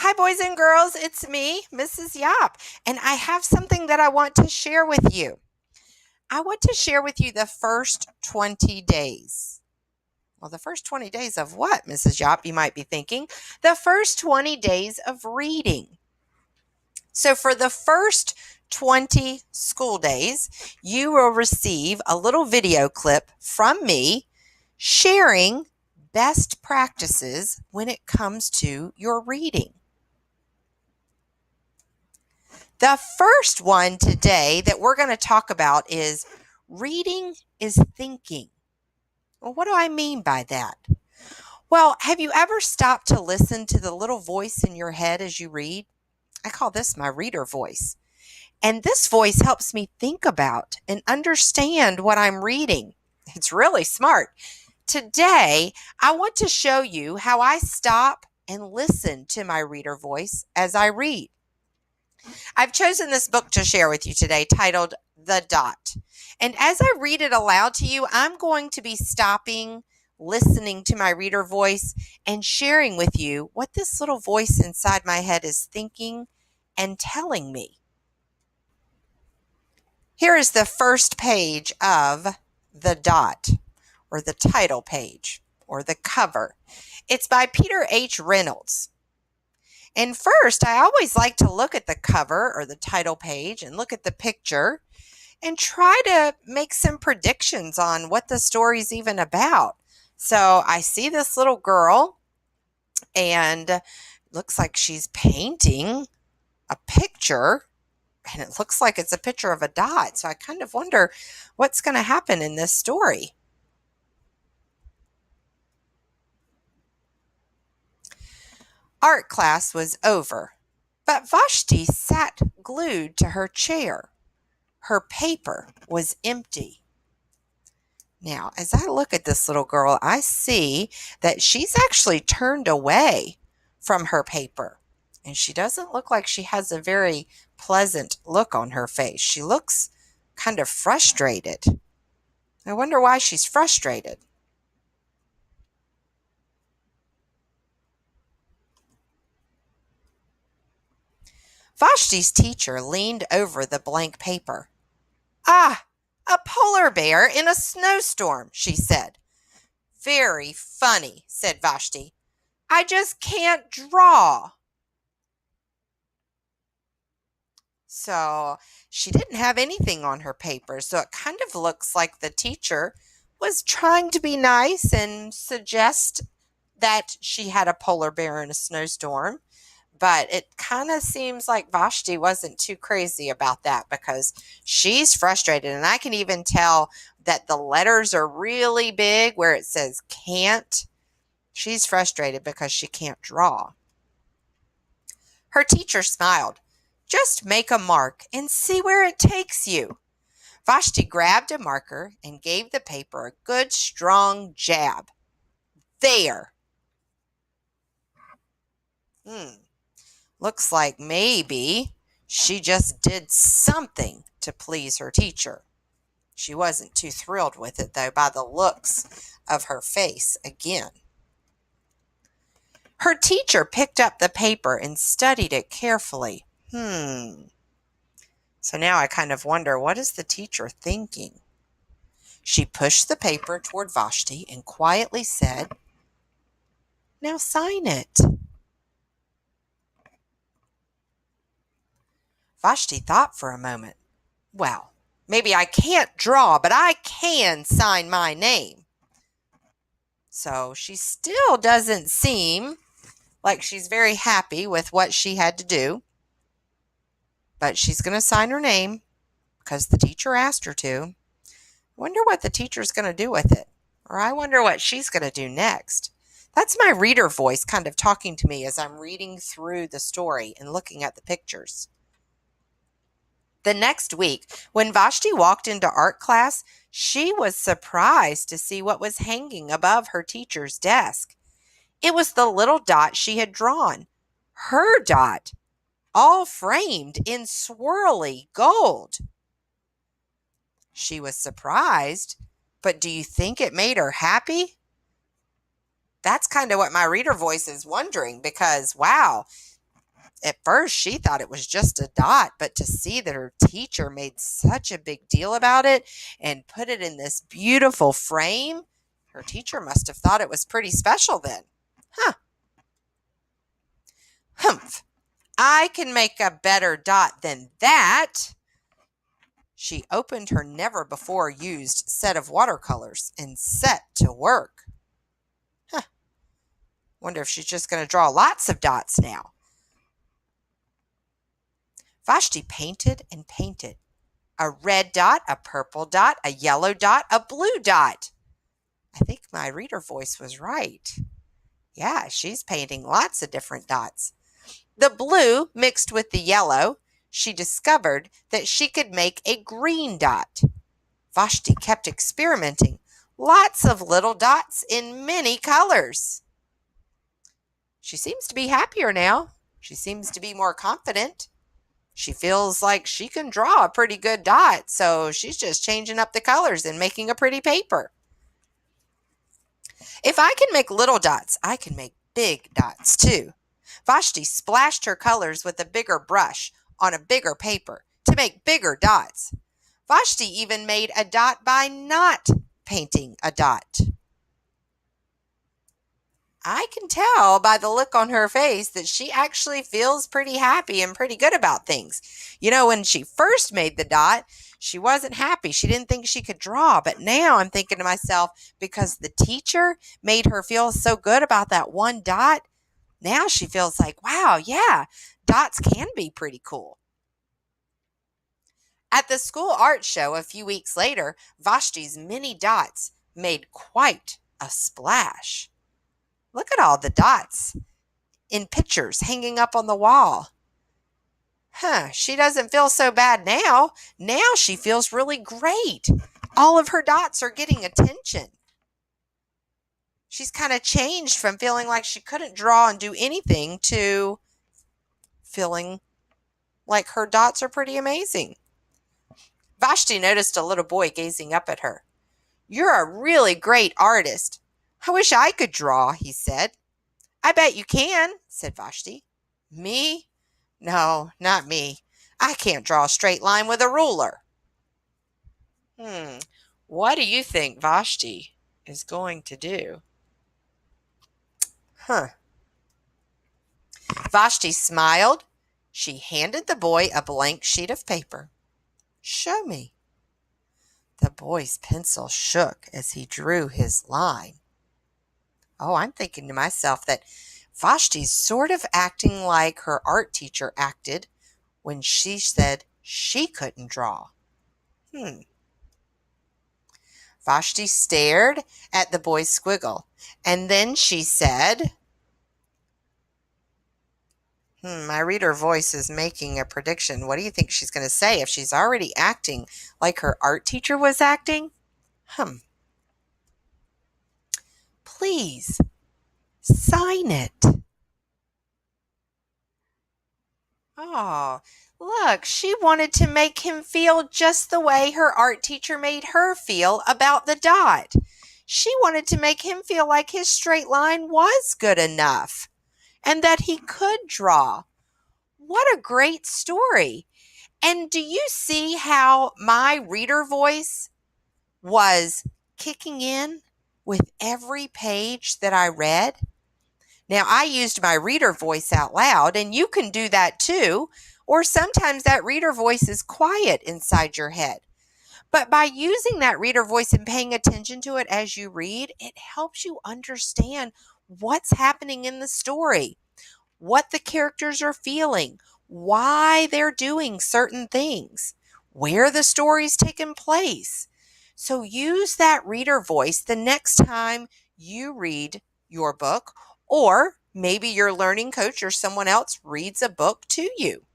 Hi, boys and girls. It's me, Mrs. Yap, and I have something that I want to share with you. I want to share with you the first 20 days. Well, the first 20 days of what, Mrs. Yap, you might be thinking? The first 20 days of reading. So, for the first 20 school days, you will receive a little video clip from me sharing best practices when it comes to your reading. The first one today that we're going to talk about is reading is thinking. Well, what do I mean by that? Well, have you ever stopped to listen to the little voice in your head as you read? I call this my reader voice. And this voice helps me think about and understand what I'm reading. It's really smart. Today, I want to show you how I stop and listen to my reader voice as I read. I've chosen this book to share with you today titled The Dot. And as I read it aloud to you, I'm going to be stopping, listening to my reader voice, and sharing with you what this little voice inside my head is thinking and telling me. Here is the first page of The Dot, or the title page, or the cover. It's by Peter H. Reynolds. And first, I always like to look at the cover or the title page and look at the picture and try to make some predictions on what the story's even about. So I see this little girl and looks like she's painting a picture, and it looks like it's a picture of a dot. So I kind of wonder what's going to happen in this story. Art class was over, but Vashti sat glued to her chair. Her paper was empty. Now, as I look at this little girl, I see that she's actually turned away from her paper. And she doesn't look like she has a very pleasant look on her face. She looks kind of frustrated. I wonder why she's frustrated. Vashti's teacher leaned over the blank paper. "Ah, a polar bear in a snowstorm," she said. "Very funny," said Vashti. "I just can't draw." So she didn't have anything on her paper. So it kind of looks like the teacher was trying to be nice and suggest that she had a polar bear in a snowstorm. But it kind of seems like Vashti wasn't too crazy about that because she's frustrated. And I can even tell that the letters are really big where it says can't. She's frustrated because she can't draw. Her teacher smiled. "Just make a mark and see where it takes you." Vashti grabbed a marker and gave the paper a good strong jab. There. Looks like maybe she just did something to please her teacher. She wasn't too thrilled with it, though, by the looks of her face again. Her teacher picked up the paper and studied it carefully. So now I kind of wonder, what is the teacher thinking? She pushed the paper toward Vashti and quietly said, "Now sign it." Vashti thought for a moment. Well, maybe I can't draw, but I can sign my name. So she still doesn't seem like she's very happy with what she had to do. But she's going to sign her name because the teacher asked her to. I wonder what the teacher's going to do with it. Or I wonder what she's going to do next. That's my reader voice kind of talking to me as I'm reading through the story and looking at the pictures. The next week, when Vashti walked into art class, she was surprised to see what was hanging above her teacher's desk. It was the little dot she had drawn. Her dot, all framed in swirly gold. She was surprised, but do you think it made her happy? That's kind of what my reader voice is wondering because, wow, At first, she thought it was just a dot, but to see that her teacher made such a big deal about it and put it in this beautiful frame, her teacher must have thought it was pretty special then. Huh. Humph. I can make a better dot than that. She opened her never-before-used set of watercolors and set to work. Huh. Wonder if she's just going to draw lots of dots now. Vashti painted and painted. A red dot, a purple dot, a yellow dot, a blue dot. I think my reader voice was right. Yeah, she's painting lots of different dots. The blue mixed with the yellow, she discovered that she could make a green dot. Vashti kept experimenting. Lots of little dots in many colors. She seems to be happier now. She seems to be more confident. She feels like she can draw a pretty good dot, so she's just changing up the colors and making a pretty paper. If I can make little dots, I can make big dots too. Vashti splashed her colors with a bigger brush on a bigger paper to make bigger dots. Vashti even made a dot by not painting a dot. I can tell by the look on her face that she actually feels pretty happy and pretty good about things. You know, when she first made the dot, she wasn't happy. She didn't think she could draw. But now I'm thinking to myself, because the teacher made her feel so good about that one dot, now she feels like, wow, yeah, dots can be pretty cool. At the school art show a few weeks later, Vashti's many dots made quite a splash. Look at all the dots in pictures hanging up on the wall. She doesn't feel so bad now. Now she feels really great. All of her dots are getting attention. She's kind of changed from feeling like she couldn't draw and do anything to feeling like her dots are pretty amazing. Vashti noticed a little boy gazing up at her. "You're a really great artist. I wish I could draw," he said. "I bet you can," said Vashti. "Me? No, not me. I can't draw a straight line with a ruler." What do you think Vashti is going to do? Vashti smiled. She handed the boy a blank sheet of paper. "Show me." The boy's pencil shook as he drew his line. I'm thinking to myself that Vashti's sort of acting like her art teacher acted when she said she couldn't draw. Vashti stared at the boy's squiggle, and then she said, my reader voice is making a prediction. What do you think she's going to say if she's already acting like her art teacher was acting? Please sign it. Oh, look, she wanted to make him feel just the way her art teacher made her feel about the dot. She wanted to make him feel like his straight line was good enough and that he could draw. What a great story. And do you see how my reader voice was kicking in with every page that I read? Now, I used my reader voice out loud, and you can do that too, or sometimes that reader voice is quiet inside your head. But by using that reader voice and paying attention to it as you read, it helps you understand what's happening in the story, what the characters are feeling, why they're doing certain things, where the story's taken place. So use that reader voice the next time you read your book, or maybe your learning coach or someone else reads a book to you.